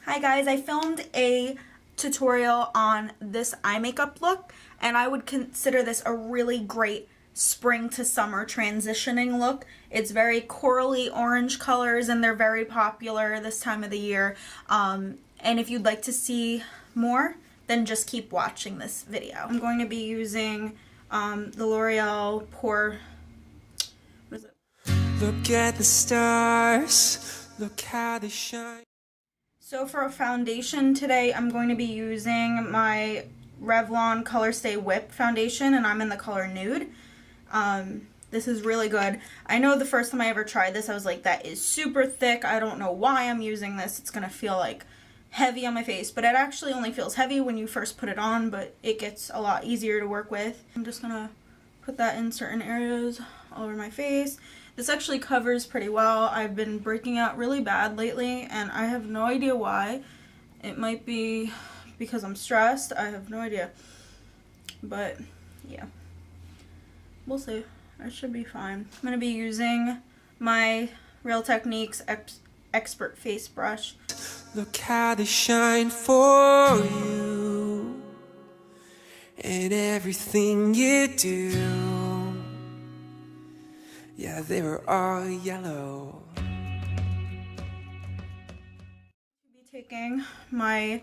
Hi guys, I filmed a tutorial on this eye makeup look, and I would consider this a really great spring to summer transitioning look. It's very corally orange colors and they're very popular this time of the year. And if you'd like to see more, then just keep watching this video. I'm going to be using the L'Oreal Pore. What is it? Look at the stars, look how they shine. So for a foundation today, I'm going to be using my Revlon ColorStay Whip foundation, and I'm in the color Nude. This is really good. I know the first time I ever tried this, I was like, that is super thick. I don't know why I'm using this. It's going to feel like heavy on my face, but it actually only feels heavy when you first put it on, but it gets a lot easier to work with. I'm just going to put that in certain areas all over my face. This actually covers pretty well. I've been breaking out really bad lately, and I have no idea why. It might be because I'm stressed. I have no idea. But, yeah. We'll see. I should be fine. I'm going to be using my Real Techniques Expert Face Brush. Look how they shine for you and everything you do. Yeah, they were all yellow. I'll be taking my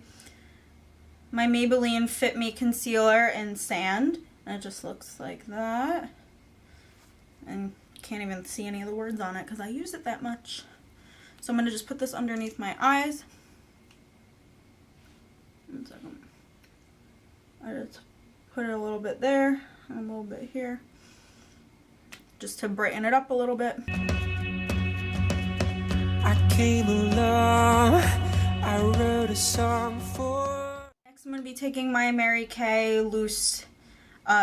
Maybelline Fit Me Concealer in Sand. And it just looks like that. And can't even see any of the words on it because I use it that much. So I'm going to just put this underneath my eyes. 1 second. I just put it a little bit there and a little bit here, just to brighten it up a little bit. I came along, I wrote a song for. Next I'm going to be taking my Mary Kay Loose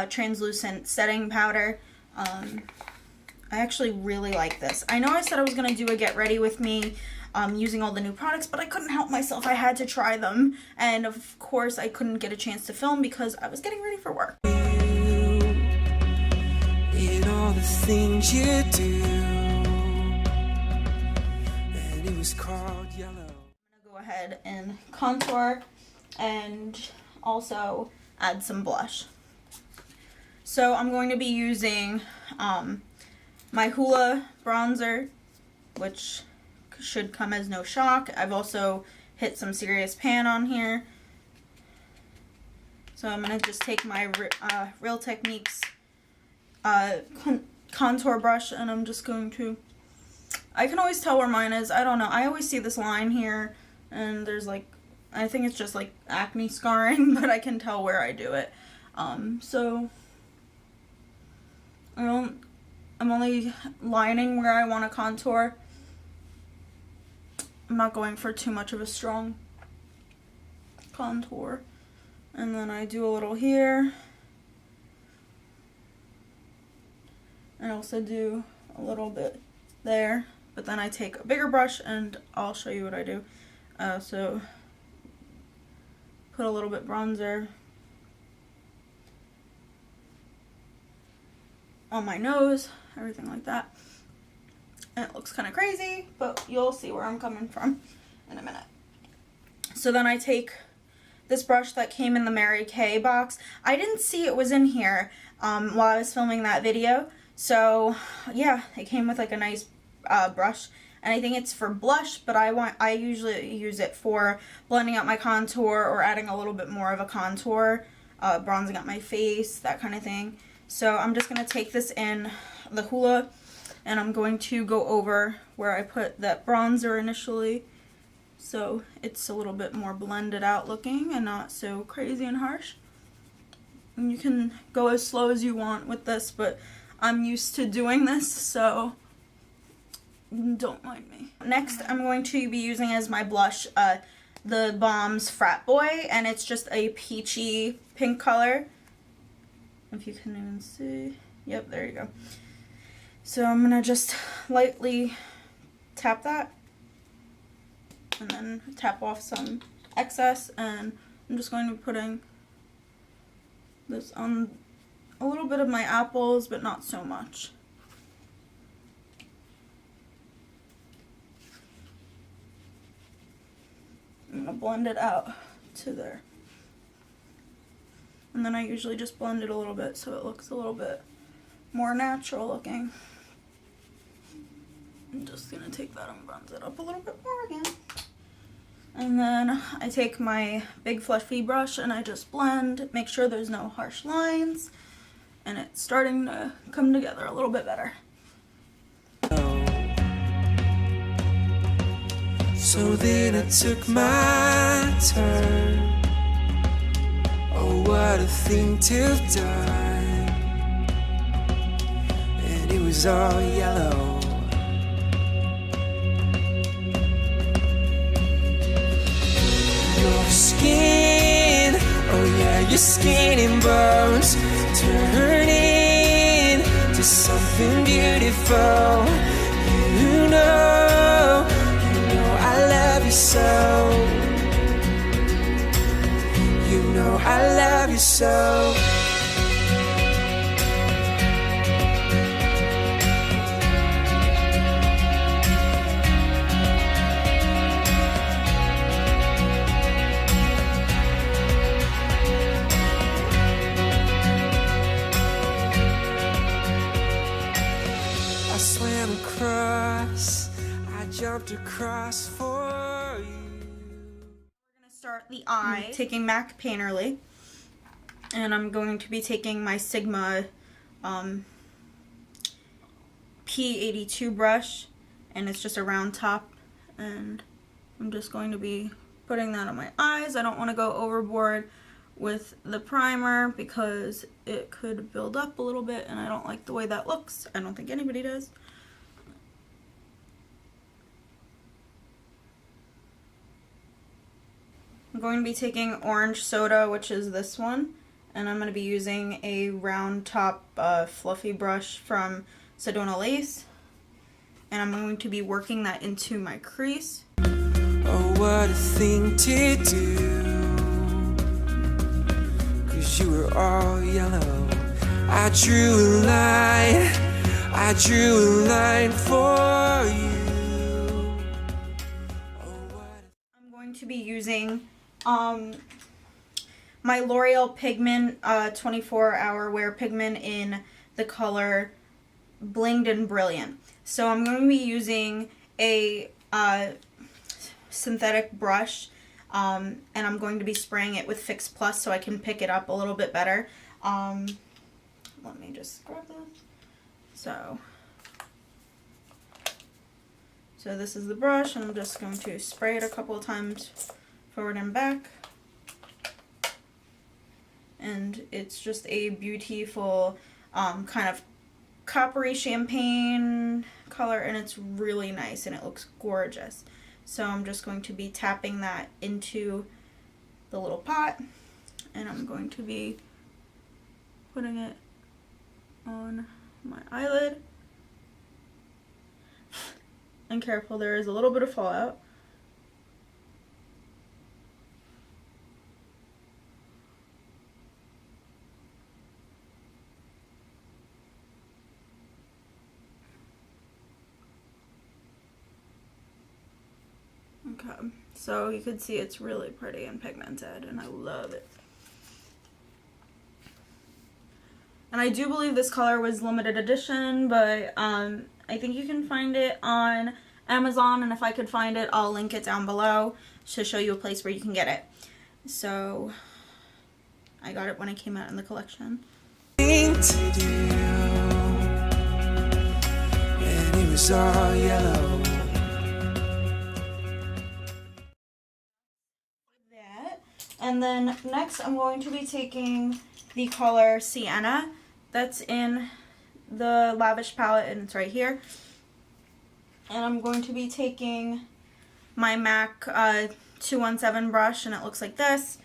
Translucent Setting Powder. I actually really like this. I know I said I was going to do a get ready with me using all the new products, but I couldn't help myself. I had to try them, and of course I couldn't get a chance to film because I was getting ready for work. In all the things you do, and it was called yellow. I'm gonna go ahead and contour and also add some blush. So I'm going to be using my Hoola bronzer, which should come as no shock. I've also hit some Serious Pan on here. So I'm gonna just take my Real Techniques contour brush, and I'm just going to, I can always tell where mine is. I don't know, I always see this line here and there's like, I think it's just like acne scarring, but I can tell where I do it. So I'm only lining where I want to contour. I'm not going for too much of a strong contour. And then I do a little here. I also do a little bit there, but then I take a bigger brush and I'll show you what I do. So put a little bit bronzer on my nose, everything like that. And it looks kind of crazy, but you'll see where I'm coming from in a minute. So then I take this brush that came in the Mary Kay box. I didn't see it was in here while I was filming that video. So yeah, it came with like a nice brush, and I think it's for blush, but I usually use it for blending out my contour or adding a little bit more of a contour, bronzing out my face, that kind of thing. So I'm just going to take this in the Hoola, and I'm going to go over where I put that bronzer initially, so it's a little bit more blended out looking and not so crazy and harsh. And you can go as slow as you want with this, but I'm used to doing this, so don't mind me. Next, I'm going to be using as my blush the Balm's Frat Boy, and it's just a peachy pink color. If you can even see. Yep, there you go. So I'm going to just lightly tap that, and then tap off some excess, and I'm just going to be putting this on a little bit of my apples, but not so much. gonna blend it out to there. And then I usually just blend it a little bit so it looks a little bit more natural looking. I'm just gonna take that and bronze it up a little bit more again. And then I take my big fluffy brush and I just blend, make sure there's no harsh lines, and it's starting to come together a little bit better. So then I took my turn. Oh, what a thing to have done. And it was all yellow. Your skin, oh yeah, your skin and bones turning to something beautiful. You know I love you so. You know I love you so. I swam across, I jumped across for you. Start the eye, taking MAC Painterly, and I'm going to be taking my Sigma P82 brush, and it's just a round top, and I'm just going to be putting that on my eyes. I don't want to go overboard with the primer because it could build up a little bit, and I don't like the way that looks. I don't think anybody does. I'm going to be taking Orange Soda, which is this one, and I'm going to be using a round top fluffy brush from Sedona Lace, and I'm going to be working that into my crease. Oh, what a thing to do, 'cause you were all yellow. I drew a line for you. I'm going to be using my L'Oreal Pigment 24-hour wear pigment in the color Blinged and Brilliant. So I'm going to be using a synthetic brush, and I'm going to be spraying it with Fix Plus so I can pick it up a little bit better. Let me just grab this. So this is the brush, and I'm just going to spray it a couple of times forward and back. And it's just a beautiful kind of coppery champagne color, and it's really nice and it looks gorgeous. So I'm just going to be tapping that into the little pot, and I'm going to be putting it on my eyelid. And careful, there is a little bit of fallout. Okay, so you can see it's really pretty and pigmented, and I love it. And I do believe this color was limited edition, but I think you can find it on Amazon, and if I could find it, I'll link it down below to show you a place where you can get it. So I got it when it came out in the collection. And it was all yellow. And then next I'm going to be taking the color Sienna that's in the Lavish palette, and it's right here. And I'm going to be taking my MAC 217 brush, and it looks like this.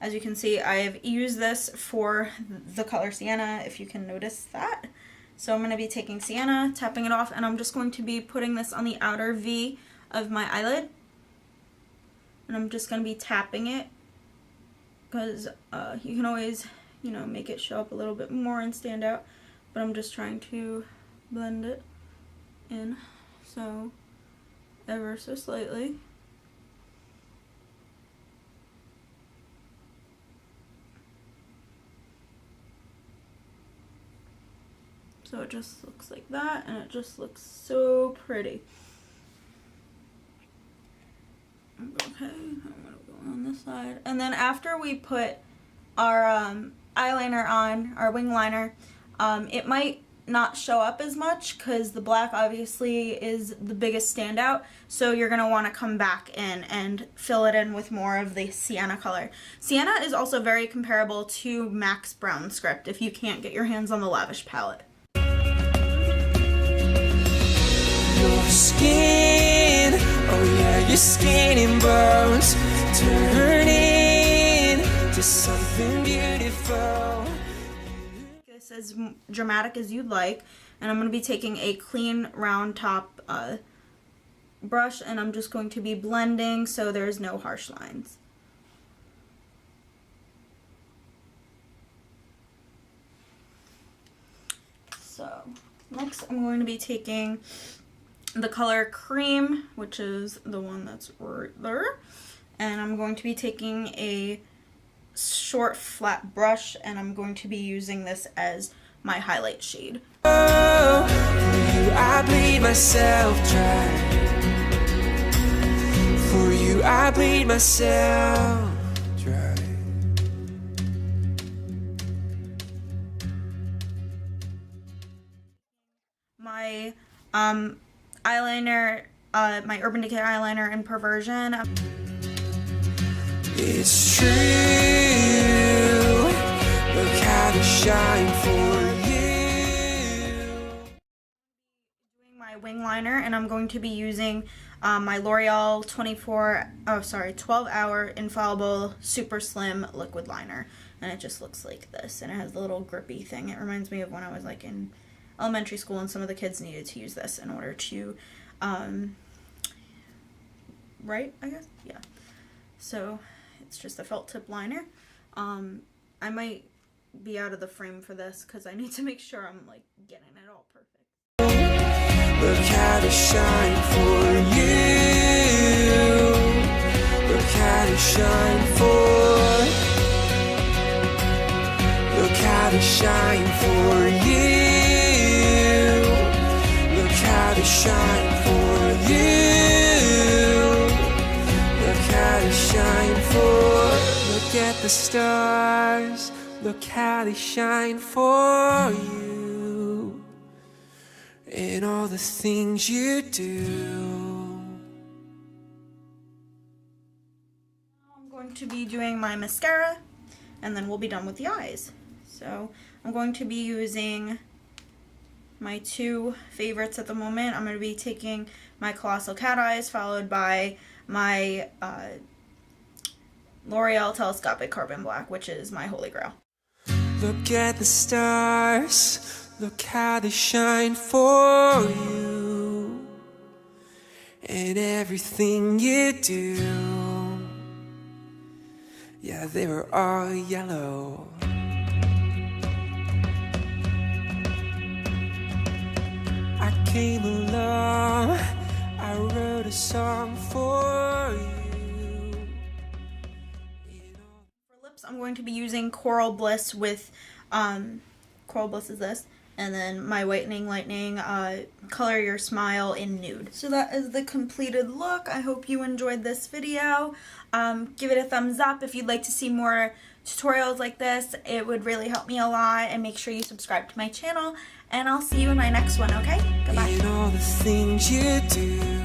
As you can see, I have used this for the color Sienna, if you can notice that. So I'm going to be taking Sienna, tapping it off, and I'm just going to be putting this on the outer V of my eyelid. And I'm just going to be tapping it, because you can always, you know, make it show up a little bit more and stand out. But I'm just trying to blend it in, so ever so slightly. So it just looks like that, and it just looks so pretty. Okay, I'm gonna go on this side. And then after we put our eyeliner on, our wing liner, it might not show up as much because the black obviously is the biggest standout. So you're gonna wanna come back in and fill it in with more of the Sienna color. Sienna is also very comparable to Mac's Brown Script if you can't get your hands on the Lavish palette. Your skin, oh yeah, your skin and bones turning to something beautiful. This as dramatic as you'd like, and I'm going to be taking a clean round top brush, and I'm just going to be blending so there's no harsh lines. So next I'm going to be taking the color Cream, which is the one that's right there, and I'm going to be taking a short flat brush, and I'm going to be using this as my highlight shade. Oh, for you I bleed myself dry. For you I bleed myself dry. My eyeliner, my Urban Decay eyeliner in Perversion. It's true. Look how to shine for you. Doing my wing liner, and I'm going to be using my L'Oreal 12-hour Infallible Super Slim Liquid Liner, and it just looks like this, and it has the little grippy thing. It reminds me of when I was like in elementary school, and some of the kids needed to use this in order to write, I guess. Yeah. So it's just a felt tip liner. I might be out of the frame for this because I need to make sure I'm like getting it all perfect. Look how to shine for you. Look how to shine for. Look how to shine for you. Look how to shine for you. Look how to shine for. Look at the stars. Look how they shine for you. And all the things you do. I'm going to be doing my mascara, and then we'll be done with the eyes. So I'm going to be using my two favorites at the moment. I'm going to be taking my Colossal Cat Eyes, followed by my L'Oreal Telescopic Carbon Black, which is my holy grail. Look at the stars, look how they shine for you. And everything you do, yeah, they were all yellow. I came along, I wrote a song for you. For lips, I'm going to be using Coral Bliss with, Coral Bliss is this, and then my Whitening, Lightening, Color Your Smile in Nude. So that is the completed look. I hope you enjoyed this video. Give it a thumbs up if you'd like to see more tutorials like this. It would really help me a lot, and make sure you subscribe to my channel, and I'll see you in my next one, okay? Goodbye. And all the things you do.